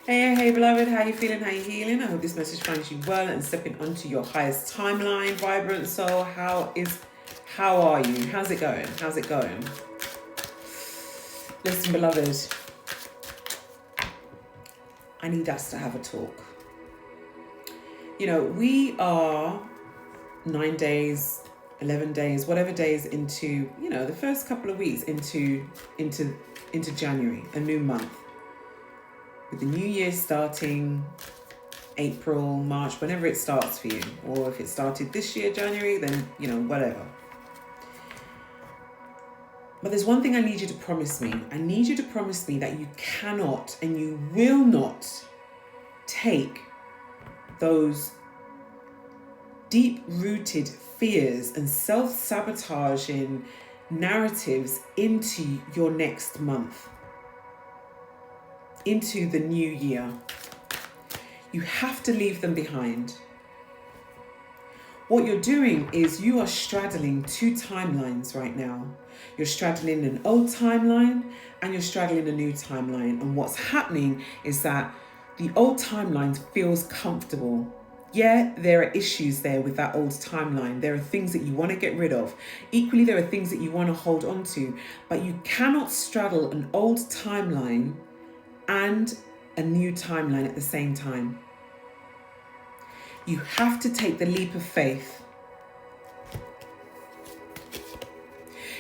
Hey, beloved, how you feeling? How you healing? I hope this message finds you well and stepping onto your highest timeline, vibrant soul. How are you? How's it going? How's it going? Listen, beloved, I need us to have a talk. You know, we are 9 days, 11 days, whatever days into, the first couple of weeks into January, a new month. With the new year starting April, March, whenever it starts for you. Or if it started this year, January, then, whatever. But there's one thing I need you to promise me. I need you to promise me that you cannot and you will not take those deep-rooted fears and self-sabotaging narratives into your next month, into the new year. You have to leave them behind. What you're doing is you are straddling two timelines right now. You're straddling an old timeline and you're straddling a new timeline. And what's happening is that the old timeline feels comfortable. Yeah, there are issues there with that old timeline. There are things that you want to get rid of. Equally, there are things that you want to hold on to. But you cannot straddle an old timeline and a new timeline at the same time. You have to take the leap of faith.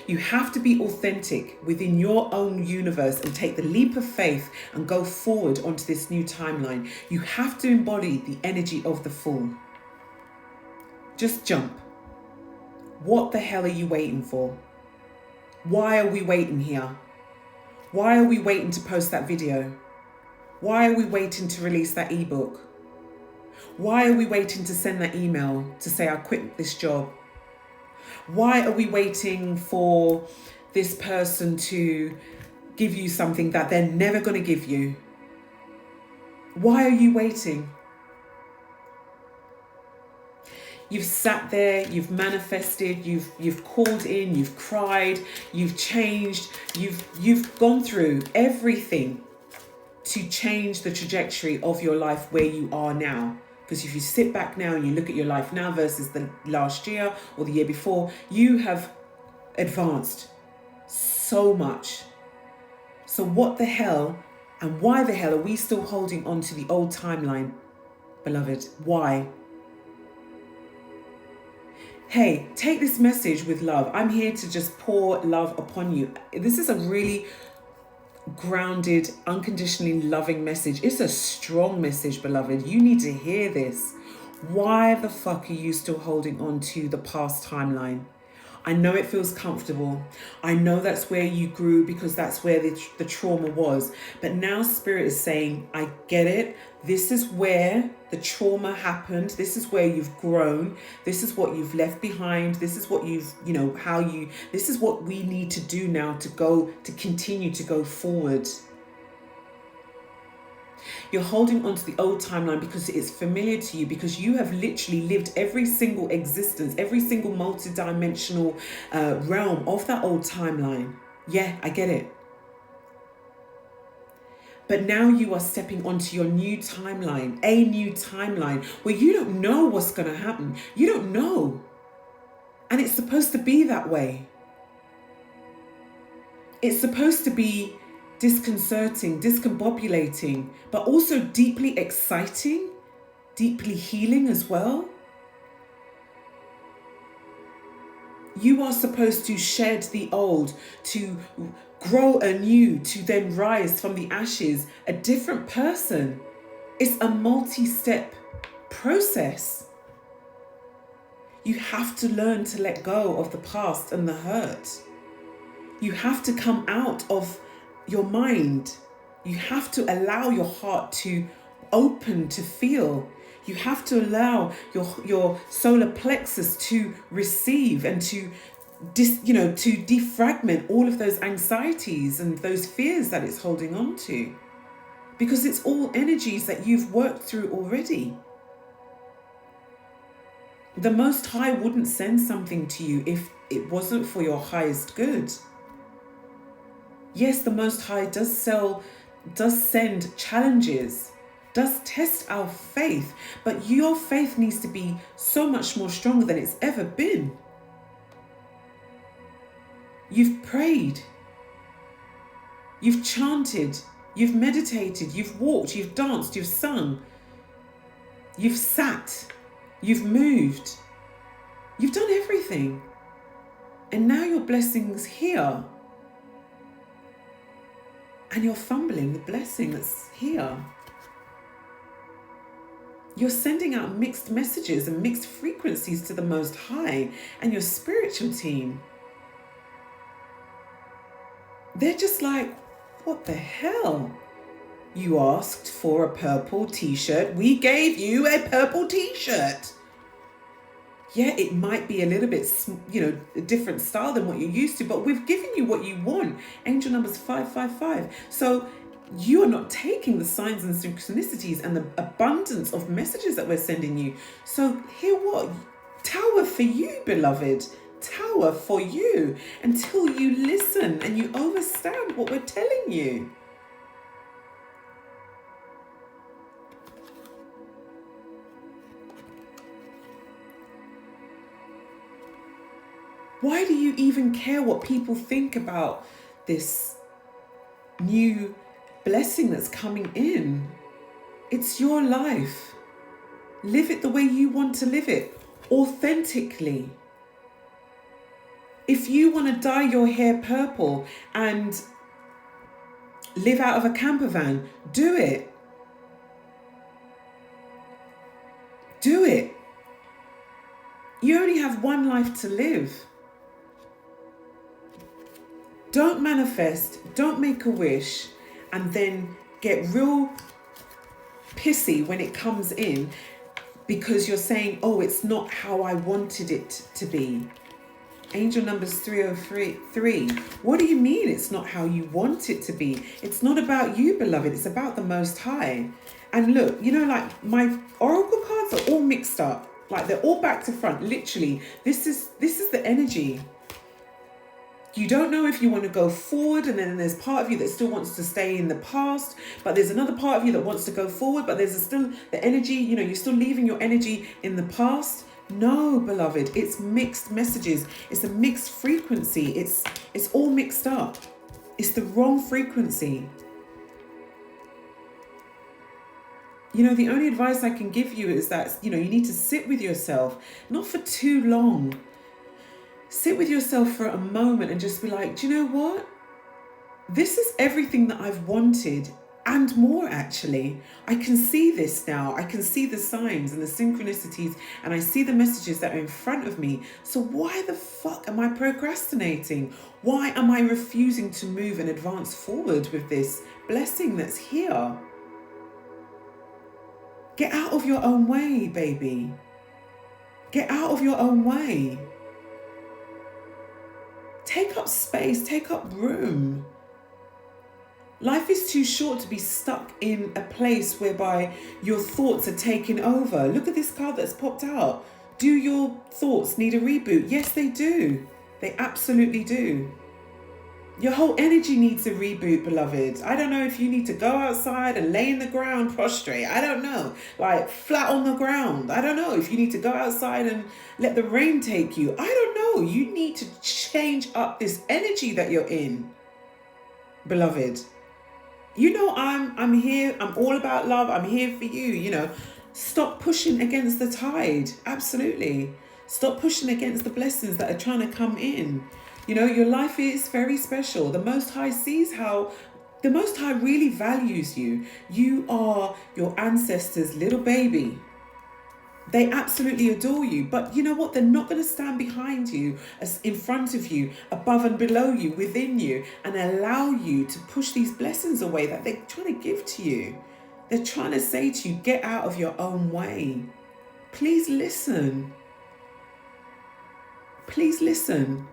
You have to be authentic within your own universe and take the leap of faith and go forward onto this new timeline. You have to embody the energy of the Fool. Just jump. What the hell are you waiting for? Why are we waiting here? Why are we waiting to post that video? Why are we waiting to release that ebook? Why are we waiting to send that email to say I quit this job? Why are we waiting for this person to give you something that they're never going to give you? Why are you waiting? You've sat there, you've manifested, you've called in, you've cried, you've changed, you've gone through everything to change the trajectory of your life where you are now. Because if you sit back now and you look at your life now versus the last year or the year before, you have advanced so much. So what the hell and why the hell are we still holding on to the old timeline, beloved? Why? Hey, take this message with love. I'm here to just pour love upon you. This is a really grounded, unconditionally loving message. It's a strong message, beloved. You need to hear this. Why the fuck are you still holding on to the past timeline? I know it feels comfortable. I know that's where you grew because that's where the trauma was. But now Spirit is saying, I get it. This is where the trauma happened. This is where you've grown. This is what you've left behind. This is what this is what we need to do now to continue to go forward. You're holding on to the old timeline because it is familiar to you, because you have literally lived every single existence, every single multi-dimensional realm of that old timeline. Yeah, I get it. But now you are stepping onto your new timeline, a new timeline where you don't know what's going to happen. You don't know. And it's supposed to be that way. It's supposed to be disconcerting, discombobulating, but also deeply exciting, deeply healing as well. You are supposed to shed the old, to grow anew, to then rise from the ashes, a different person. It's a multi-step process. You have to learn to let go of the past and the hurt. You have to come out of your mind. You have to allow your heart to open to feel. You have to allow your solar plexus to receive and to defragment all of those anxieties and those fears that it's holding on to. Because it's all energies that you've worked through already. The Most High wouldn't send something to you if it wasn't for your highest good. Yes, the Most High does send challenges does test our faith, but your faith needs to be so much more stronger than it's ever been. You've prayed, you've chanted, you've meditated, you've walked, you've danced, you've sung, you've sat, you've moved, you've done everything. And now your blessing's here. And you're fumbling the blessing that's here. You're sending out mixed messages and mixed frequencies to the Most High and your spiritual team. They're just like, what the hell? You asked for a purple t-shirt. We gave you a purple t-shirt. Yeah, it might be a little bit, a different style than what you're used to, but we've given you what you want. Angel number's 555. So you are not taking the signs and synchronicities and the abundance of messages that we're sending you. So hear what? Tower for you, beloved. Tower for you until you listen and you understand what we're telling you. Why do you even care what people think about this new blessing that's coming in? It's your life. Live it the way you want to live it, authentically. If you want to dye your hair purple and live out of a camper van, do it. Do it. You only have one life to live. Don't manifest, don't make a wish, and then get real pissy when it comes in because you're saying, oh, it's not how I wanted it to be. Angel number's 303. What do you mean it's not how you want it to be? It's not about you, beloved. It's about the Most High. And look, like my oracle cards are all mixed up. Like they're all back to front. Literally, this is the energy. You don't know if you want to go forward, and then there's part of you that still wants to stay in the past, but there's another part of you that wants to go forward, but there's still the energy, you're still leaving your energy in the past. No, beloved, it's mixed messages. It's a mixed frequency. It's all mixed up. It's the wrong frequency. The only advice I can give you is that, you need to sit with yourself, not for too long. Sit with yourself for a moment and just be like, do you know what? This is everything that I've wanted and more, actually. I can see this now. I can see the signs and the synchronicities, and I see the messages that are in front of me. So why the fuck am I procrastinating? Why am I refusing to move and advance forward with this blessing that's here? Get out of your own way, baby. Get out of your own way. Take up space, take up room. Life is too short to be stuck in a place whereby your thoughts are taking over. Look at this card that's popped out. Do your thoughts need a reboot? Yes, they do. They absolutely do. Your whole energy needs a reboot, beloved. I don't know if you need to go outside and lay in the ground prostrate. I don't know. Like flat on the ground. I don't know if you need to go outside and let the rain take you. I don't know. You need to change up this energy that you're in, beloved. I'm here. I'm all about love. I'm here for you. Stop pushing against the tide. Absolutely. Stop pushing against the blessings that are trying to come in. Your life is very special. The Most High sees how the Most High really values you. You are your ancestors' little baby. They absolutely adore you. But you know what? They're not going to stand behind you, as in front of you, above and below you, within you, and allow you to push these blessings away that they're trying to give to you. They're trying to say to you, get out of your own way. Please listen. Please listen.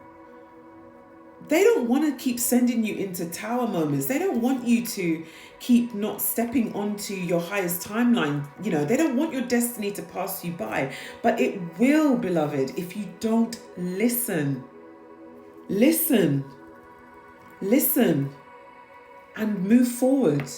They don't want to keep sending you into tower moments. They don't want you to keep not stepping onto your highest timeline. They don't want your destiny to pass you by. But it will, beloved, if you don't listen. Listen. Listen. And move forward.